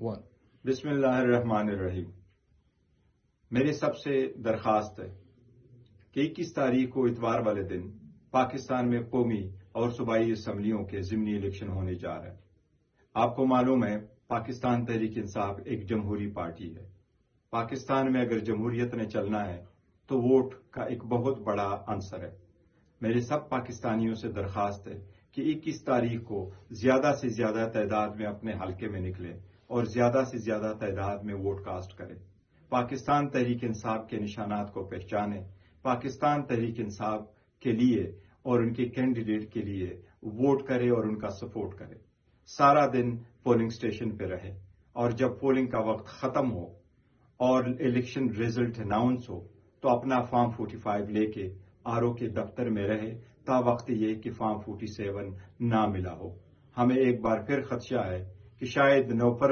1. بسم اللہ الرحمن الرحیم. میری سب سے درخواست ہے کہ 21 تاریخ کو اتوار والے دن پاکستان میں قومی اور صوبائی اسمبلیوں کے ضمنی الیکشن ہونے جا رہے ہیں. آپ کو معلوم ہے پاکستان تحریک انصاف ایک جمہوری پارٹی ہے. پاکستان میں اگر جمہوریت نے چلنا ہے تو ووٹ کا ایک بہت بڑا عنصر ہے. میرے سب پاکستانیوں سے درخواست ہے کہ 21 تاریخ کو زیادہ سے زیادہ تعداد میں اپنے حلقے میں نکلیں اور زیادہ سے زیادہ تعداد میں ووٹ کاسٹ کریں. پاکستان تحریک انصاف کے نشانات کو پہچانیں. پاکستان تحریک انصاف کے لیے اور ان کے کینڈیڈیٹ کے لیے ووٹ کرے اور ان کا سپورٹ کرے. سارا دن پولنگ اسٹیشن پہ رہے اور جب پولنگ کا وقت ختم ہو اور الیکشن ریزلٹ اناؤنس ہو تو اپنا فارم 45 لے کے آر او کے دفتر میں رہے تا وقت یہ کہ فارم 47 نہ ملا ہو. ہمیں ایک بار پھر خدشہ ہے کہ شاید نومبر